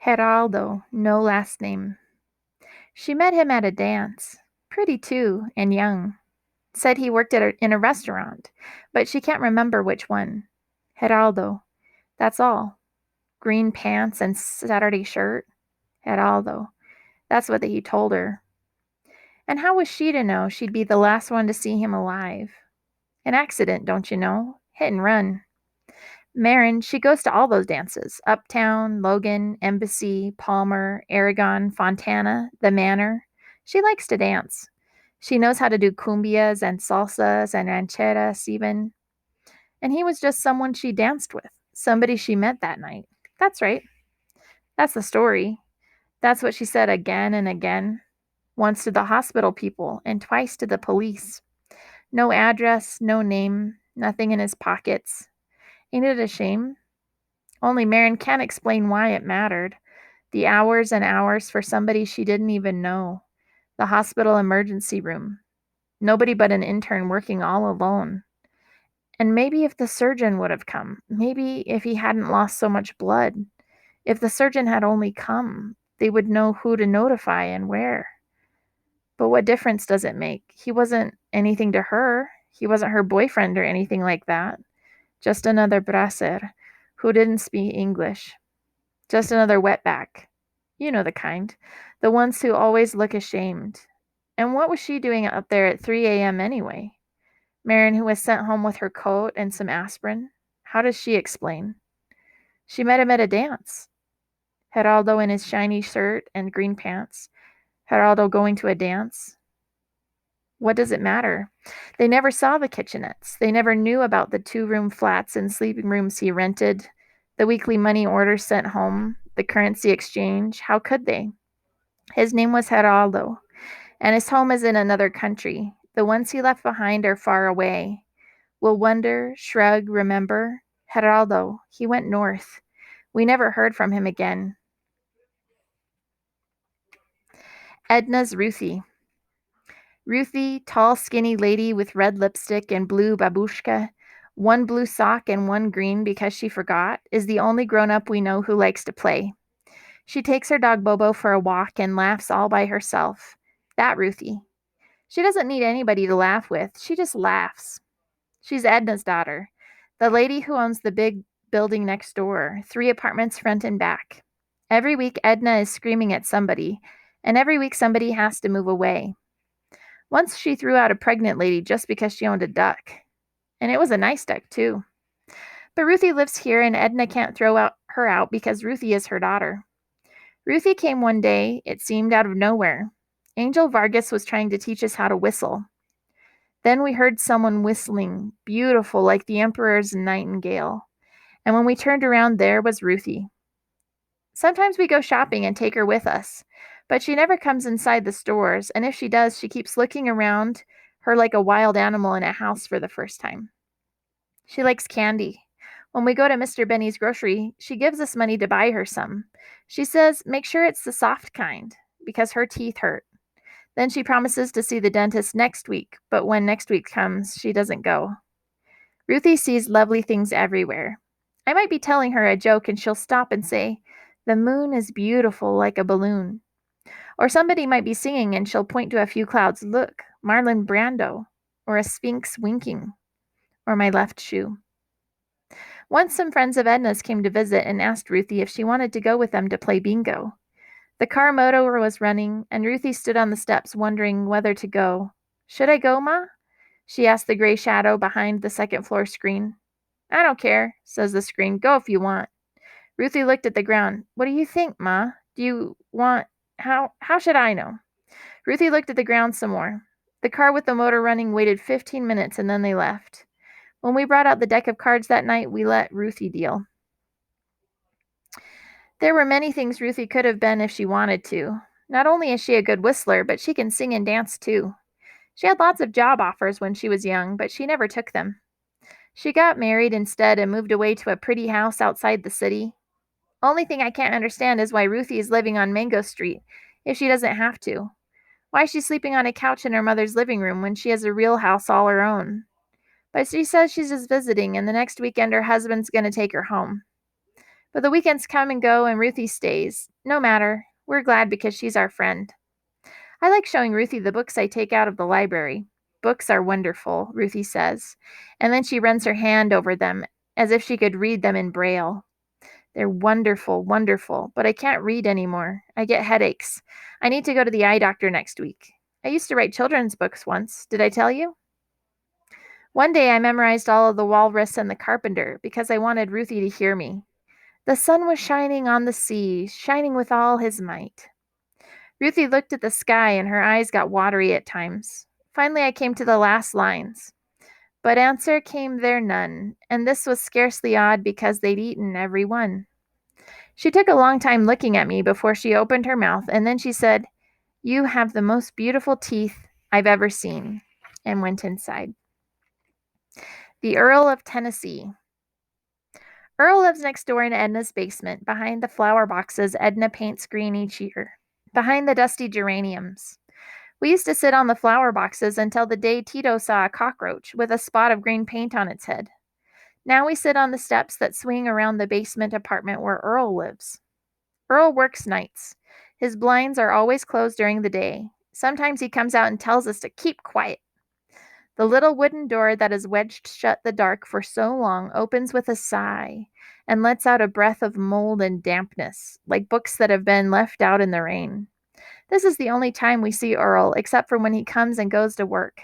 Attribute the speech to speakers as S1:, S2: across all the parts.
S1: Geraldo, no last name. She met him at a dance. Pretty too, and young. Said he worked in a restaurant, but she can't remember which one. Geraldo. That's all. Green pants and Saturday shirt. Geraldo. That's what he told her. And how was she to know she'd be the last one to see him alive? An accident, don't you know? Hit and run. Marin, she goes to all those dances. Uptown, Logan, Embassy, Palmer, Aragon, Fontana, the Manor. She likes to dance. She knows how to do cumbias and salsas and rancheras even. And he was just someone she danced with, somebody she met that night. That's right. That's the story. That's what she said again and again. Once to the hospital people and twice to the police. No address, no name, nothing in his pockets. Ain't it a shame? Only Marin can't explain why it mattered. The hours and hours for somebody she didn't even know. The hospital emergency room. Nobody but an intern working all alone. And maybe if the surgeon would have come, maybe if he hadn't lost so much blood, if the surgeon had only come, they would know who to notify and where. But what difference does it make? He wasn't anything to her. He wasn't her boyfriend or anything like that. Just another bracer who didn't speak English. Just another wetback. You know the kind. The ones who always look ashamed. And what was she doing up there at 3 a.m. anyway? Marin, who was sent home with her coat and some aspirin. How does she explain? She met him at a dance. Geraldo in his shiny shirt and green pants. Geraldo going to a dance. What does it matter? They never saw the kitchenettes. They never knew about the 2-room flats and sleeping rooms he rented, the weekly money orders sent home, the currency exchange. How could they? His name was Geraldo, and his home is in another country. The ones he left behind are far away. We'll wonder, shrug, remember. Geraldo, he went north. We never heard from him again. Edna's Ruthie. Ruthie, tall, skinny lady with red lipstick and blue babushka, one blue sock and one green because she forgot, is the only grown-up we know who likes to play. She takes her dog Bobo for a walk and laughs all by herself. That Ruthie. She doesn't need anybody to laugh with. She just laughs. She's Edna's daughter, the lady who owns the big building next door, 3 apartments front and back. Every week, Edna is screaming at somebody, and every week somebody has to move away. Once she threw out a pregnant lady just because she owned a duck. And it was a nice duck, too. But Ruthie lives here, and Edna can't throw her out because Ruthie is her daughter. Ruthie came one day, it seemed out of nowhere. Angel Vargas was trying to teach us how to whistle. Then we heard someone whistling, beautiful like the Emperor's nightingale. And when we turned around, there was Ruthie. Sometimes we go shopping and take her with us, but she never comes inside the stores, and if she does, she keeps looking around her like a wild animal in a house for the first time. She likes candy. When we go to Mr. Benny's grocery, she gives us money to buy her some. She says, make sure it's the soft kind, because her teeth hurt. Then she promises to see the dentist next week, but when next week comes, she doesn't go. Ruthie sees lovely things everywhere. I might be telling her a joke and she'll stop and say, the moon is beautiful like a balloon. Or somebody might be singing and she'll point to a few clouds. Look, Marlon Brando. Or a sphinx winking. Or my left shoe. Once some friends of Edna's came to visit and asked Ruthie if she wanted to go with them to play bingo. The car motor was running, and Ruthie stood on the steps wondering whether to go. Should I go, Ma? She asked the gray shadow behind the second-floor screen. I don't care, says the screen. Go if you want. Ruthie looked at the ground. What do you think, Ma? Do you want... How should I know? Ruthie looked at the ground some more. The car with the motor running waited 15 minutes, and then they left. When we brought out the deck of cards that night, we let Ruthie deal. There were many things Ruthie could have been if she wanted to. Not only is she a good whistler, but she can sing and dance too. She had lots of job offers when she was young, but she never took them. She got married instead and moved away to a pretty house outside the city. Only thing I can't understand is why Ruthie is living on Mango Street if she doesn't have to. Why is she sleeping on a couch in her mother's living room when she has a real house all her own? But she says she's just visiting, and the next weekend her husband's going to take her home. But the weekends come and go, and Ruthie stays. No matter. We're glad because she's our friend. I like showing Ruthie the books I take out of the library. Books are wonderful, Ruthie says, and then she runs her hand over them as if she could read them in Braille. They're wonderful, wonderful, but I can't read anymore. I get headaches. I need to go to the eye doctor next week. I used to write children's books once. Did I tell you? One day I memorized all of the Walrus and the Carpenter because I wanted Ruthie to hear me. The sun was shining on the sea, shining with all his might. Ruthie looked at the sky and her eyes got watery at times. Finally, I came to the last lines. But answer came there none, and this was scarcely odd because they'd eaten every one. She took a long time looking at me before she opened her mouth, and then she said, "You have the most beautiful teeth I've ever seen," and went inside. The Earl of Tennessee. Earl lives next door in Edna's basement, behind the flower boxes Edna paints green each year, behind the dusty geraniums. We used to sit on the flower boxes until the day Tito saw a cockroach with a spot of green paint on its head. Now we sit on the steps that swing around the basement apartment where Earl lives. Earl works nights. His blinds are always closed during the day. Sometimes he comes out and tells us to keep quiet. The little wooden door that has wedged shut the dark for so long opens with a sigh and lets out a breath of mold and dampness, like books that have been left out in the rain. This is the only time we see Earl, except for when he comes and goes to work.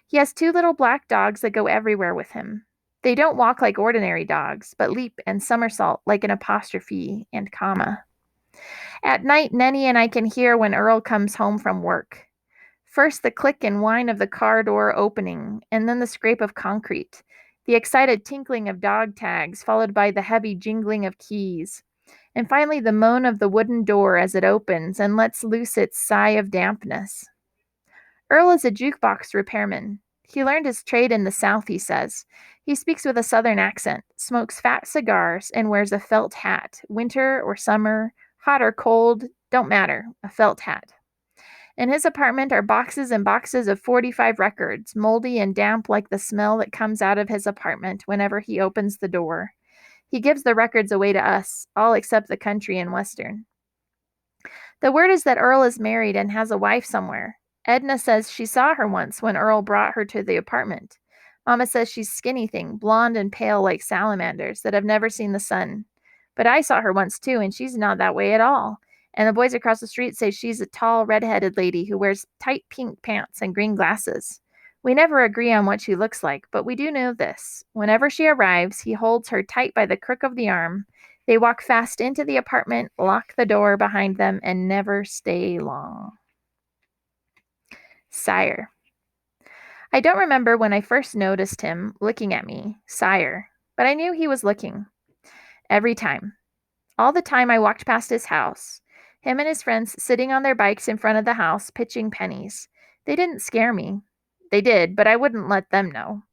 S1: He has 2 little black dogs that go everywhere with him. They don't walk like ordinary dogs, but leap and somersault like an apostrophe and comma. At night, Nenny and I can hear when Earl comes home from work. First, the click and whine of the car door opening, and then the scrape of concrete, the excited tinkling of dog tags, followed by the heavy jingling of keys, and finally the moan of the wooden door as it opens and lets loose its sigh of dampness. Earl is a jukebox repairman. He learned his trade in the South, he says. He speaks with a Southern accent, smokes fat cigars, and wears a felt hat, winter or summer, hot or cold, don't matter, a felt hat. In his apartment are boxes and boxes of 45 records, moldy and damp like the smell that comes out of his apartment whenever he opens the door. He gives the records away to us, all except the country and western. The word is that Earl is married and has a wife somewhere. Edna says she saw her once when Earl brought her to the apartment. Mama says she's skinny thing, blonde and pale like salamanders that have never seen the sun. But I saw her once too, and she's not that way at all. And the boys across the street say she's a tall, red-headed lady who wears tight pink pants and green glasses. We never agree on what she looks like, but we do know this. Whenever she arrives, he holds her tight by the crook of the arm. They walk fast into the apartment, lock the door behind them, and never stay long. Sire. I don't remember when I first noticed him looking at me, Sire, but I knew he was looking. Every time. All the time I walked past his house. Him and his friends sitting on their bikes in front of the house, pitching pennies. They didn't scare me. They did, but I wouldn't let them know.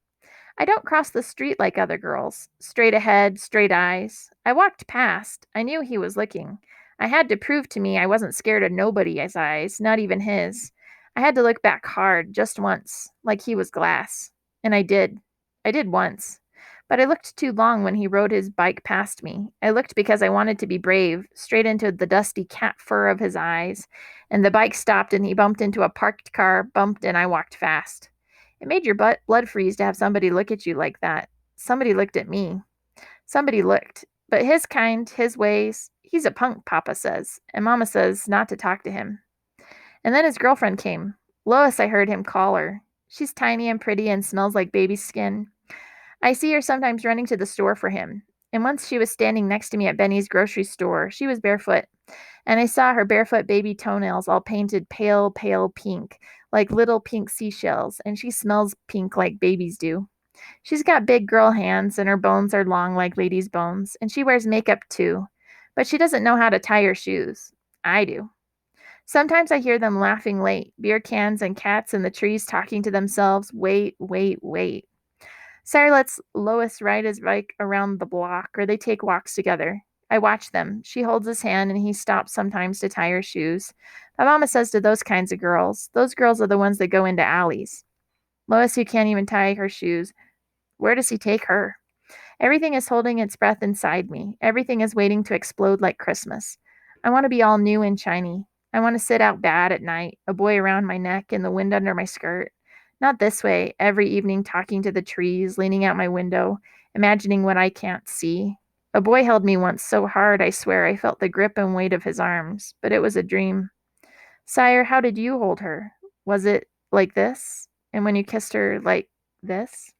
S1: I don't cross the street like other girls. Straight ahead, straight eyes. I walked past. I knew he was looking. I had to prove to me I wasn't scared of nobody's eyes, not even his. I had to look back hard, just once, like he was glass. And I did. I did once. But I looked too long when he rode his bike past me. I looked because I wanted to be brave, straight into the dusty cat fur of his eyes. And the bike stopped and he bumped into a parked car, bumped, and I walked fast. It made your blood freeze to have somebody look at you like that. Somebody looked at me. Somebody looked. But his kind, his ways, he's a punk, Papa says. And Mama says not to talk to him. And then his girlfriend came. Lois, I heard him call her. She's tiny and pretty and smells like baby skin. I see her sometimes running to the store for him. And once she was standing next to me at Benny's grocery store. She was barefoot. And I saw her barefoot baby toenails all painted pale, pale pink, like little pink seashells. And she smells pink like babies do. She's got big girl hands, and her bones are long like ladies' bones. And she wears makeup too. But she doesn't know how to tie her shoes. I do. Sometimes I hear them laughing late, beer cans and cats in the trees talking to themselves. Wait, wait, wait. Sire lets Lois ride his bike around the block, or they take walks together. I watch them. She holds his hand, and he stops sometimes to tie her shoes. My mama says to those kinds of girls, those girls are the ones that go into alleys. Lois, who can't even tie her shoes, where does he take her? Everything is holding its breath inside me. Everything is waiting to explode like Christmas. I want to be all new and shiny. I want to sit out bad at night, a boy around my neck and the wind under my skirt. Not this way, every evening talking to the trees, leaning out my window, imagining what I can't see. A boy held me once so hard, I swear I felt the grip and weight of his arms, but it was a dream. Sire, how did you hold her? Was it like this? And when you kissed her, like this?